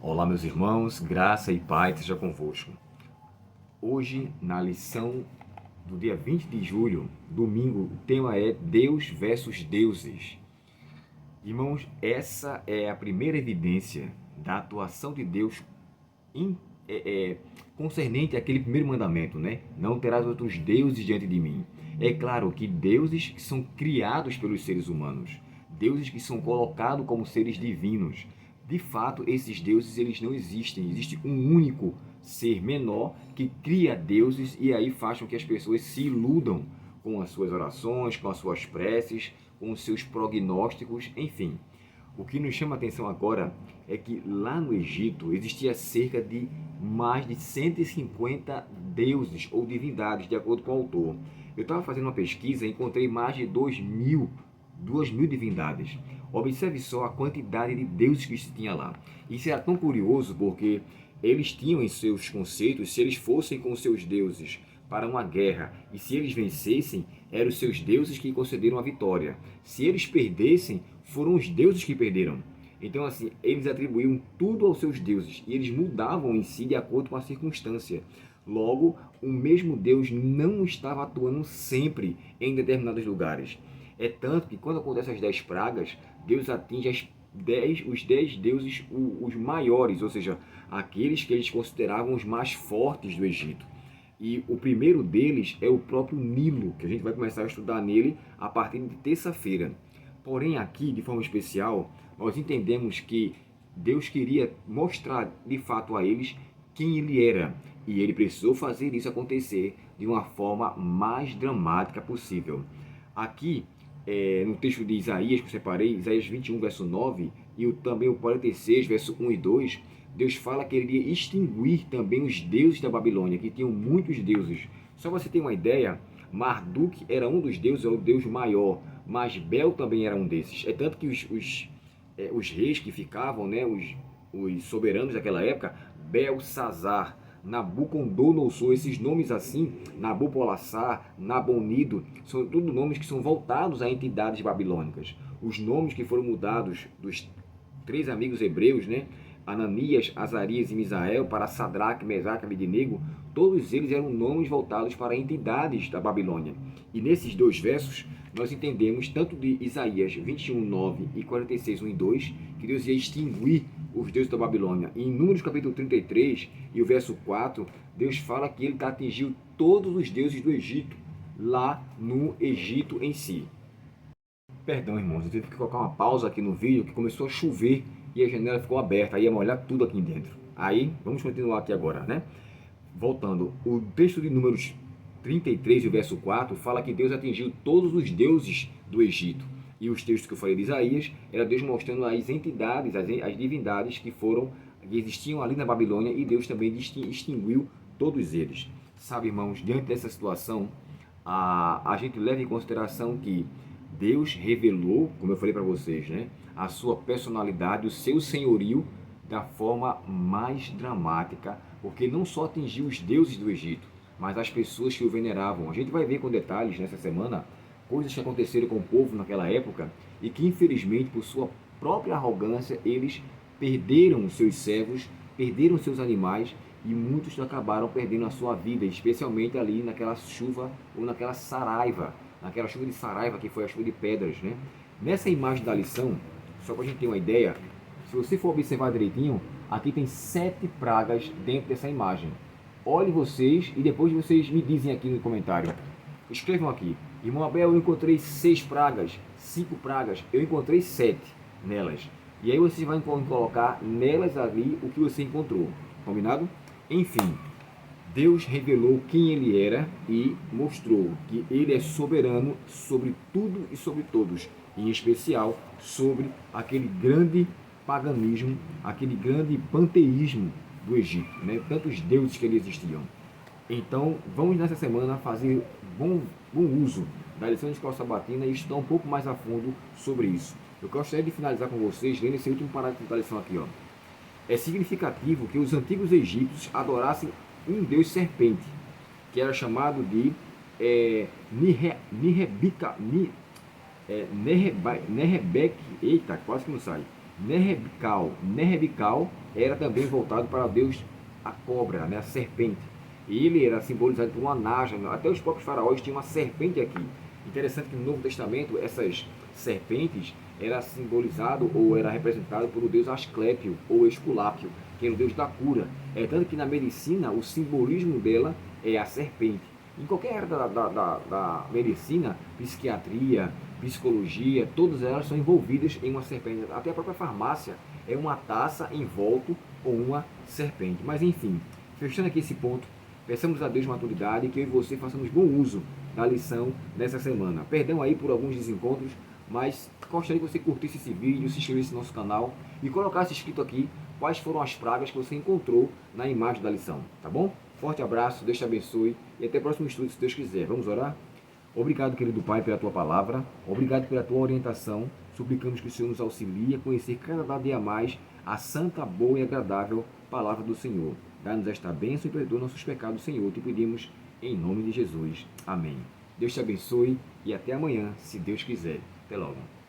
Olá, meus irmãos, graça e paz seja convosco. Hoje, na lição do dia 20 de julho, domingo, o tema é Deus versus deuses. Irmãos, essa é a primeira evidência da atuação de Deus em, concernente àquele primeiro mandamento, né? Não terás outros deuses diante de mim. É claro que deuses que são criados pelos seres humanos, deuses que são colocados como seres divinos. De fato, esses deuses eles não existem. Existe um único ser menor que cria deuses e aí faz com que as pessoas se iludam com as suas orações, com as suas preces, com os seus prognósticos, enfim. O que nos chama a atenção agora é que lá no Egito existia cerca de mais de 150 deuses ou divindades, de acordo com o autor. Eu estava fazendo uma pesquisa e encontrei mais de 2.000 divindades. Observe só a quantidade de deuses que se tinha lá. Isso era tão curioso porque eles tinham em seus conceitos, se eles fossem com seus deuses para uma guerra e se eles vencessem, eram os seus deuses que concederam a vitória. Se eles perdessem, foram os deuses que perderam. Então, assim, eles atribuíam tudo aos seus deuses e eles mudavam em si de acordo com a circunstância. Logo, o mesmo Deus não estava atuando sempre em determinados lugares. É tanto que quando acontecem as 10 pragas, Deus atinge os 10 deuses, os maiores, ou seja, aqueles que eles consideravam os mais fortes do Egito. E o primeiro deles é o próprio Nilo, que a gente vai começar a estudar nele a partir de terça-feira. Porém, aqui, de forma especial, nós entendemos que Deus queria mostrar de fato a eles quem ele era. E ele precisou fazer isso acontecer de uma forma mais dramática possível. Aqui, no texto de Isaías, que eu separei, Isaías 21, verso 9, e também o 46, verso 1 e 2, Deus fala que ele iria extinguir também os deuses da Babilônia, que tinham muitos deuses. Só você ter uma ideia, Marduk era um dos deuses, é o deus maior, mas Bel também era um desses. É tanto que os reis que ficavam, né, os soberanos daquela época, Belsazar, Nabucodonosor, esses nomes assim, Nabopolassar, Nabonido, são tudo nomes que são voltados a entidades babilônicas. Os nomes que foram mudados dos três amigos hebreus, né? Ananias, Azarias e Misael, para Sadraque, Mesaque e Abednego, todos eles eram nomes voltados para entidades da Babilônia. E nesses dois versos, nós entendemos, tanto de Isaías 21, 9 e 46, 1 e 2, que Deus ia extinguir os deuses da Babilônia. E em Números capítulo 33 e o verso 4, Deus fala que ele atingiu todos os deuses do Egito, lá no Egito em si. Perdão, irmãos, eu tive que colocar uma pausa aqui no vídeo, que começou a chover e a janela ficou aberta, aí ia molhar tudo aqui dentro. Aí, vamos continuar aqui agora, né? Voltando, o texto de Números 33, o verso 4, fala que Deus atingiu todos os deuses do Egito. E os textos que eu falei de Isaías, era Deus mostrando as entidades, as divindades que existiam ali na Babilônia, e Deus também extinguiu todos eles. Sabe, irmãos, diante dessa situação, a gente leva em consideração que Deus revelou, como eu falei para vocês, né, a sua personalidade, o seu senhorio, da forma mais dramática, porque não só atingiu os deuses do Egito, mas as pessoas que o veneravam. A gente vai ver com detalhes nessa semana coisas que aconteceram com o povo naquela época e que, infelizmente, por sua própria arrogância, eles perderam os seus servos, perderam os seus animais e muitos acabaram perdendo a sua vida, especialmente ali naquela chuva ou naquela chuva de Saraiva, que foi a chuva de pedras, né? Nessa imagem da lição, só para a gente ter uma ideia, se você for observar direitinho, aqui tem 7 pragas dentro dessa imagem. Olhem vocês e depois vocês me dizem aqui no comentário. Escrevam aqui. Irmão Abel, eu encontrei 6 pragas, 5 pragas, eu encontrei 7 nelas. E aí você vai colocar nelas ali o que você encontrou. Combinado? Enfim, Deus revelou quem ele era e mostrou que ele é soberano sobre tudo e sobre todos, em especial sobre aquele grande paganismo, aquele grande panteísmo do Egito, né? Tantos deuses que ali existiam. Então, vamos nessa semana fazer bom uso da lição de escola sabatina e estudar um pouco mais a fundo sobre isso. Eu gostaria de finalizar com vocês lendo esse último parágrafo da lição aqui, ó. É significativo que os antigos egípcios adorassem um deus serpente, que era chamado de Nerebek, eita, quase que não sai, Nerbical era também voltado para Deus, a cobra, né, a serpente. Ele era simbolizado por uma naja, até os próprios faraós tinham uma serpente aqui. Interessante que no Novo Testamento essas serpentes era simbolizado ou era representado por o deus Asclépio ou Esculápio, que era o deus da cura. É tanto que na medicina o simbolismo dela é a serpente. Em qualquer área da medicina, psiquiatria, psicologia, todas elas são envolvidas em uma serpente. Até a própria farmácia é uma taça envolto com uma serpente. Mas enfim, fechando aqui esse ponto, peçamos a Deus maturidade e que eu e você façamos bom uso da lição dessa semana. Perdão aí por alguns desencontros, mas gostaria que você curtisse esse vídeo, se inscrevesse no nosso canal e colocasse escrito aqui quais foram as pragas que você encontrou na imagem da lição, tá bom? Forte abraço, Deus te abençoe e até o próximo estudo, se Deus quiser. Vamos orar? Obrigado, querido Pai, pela Tua palavra. Obrigado pela Tua orientação. Suplicamos que o Senhor nos auxilie a conhecer cada dia mais a santa, boa e agradável palavra do Senhor. Dá-nos esta bênção e perdoa nossos pecados, Senhor. Te pedimos em nome de Jesus. Amém. Deus te abençoe e até amanhã, se Deus quiser. Até logo.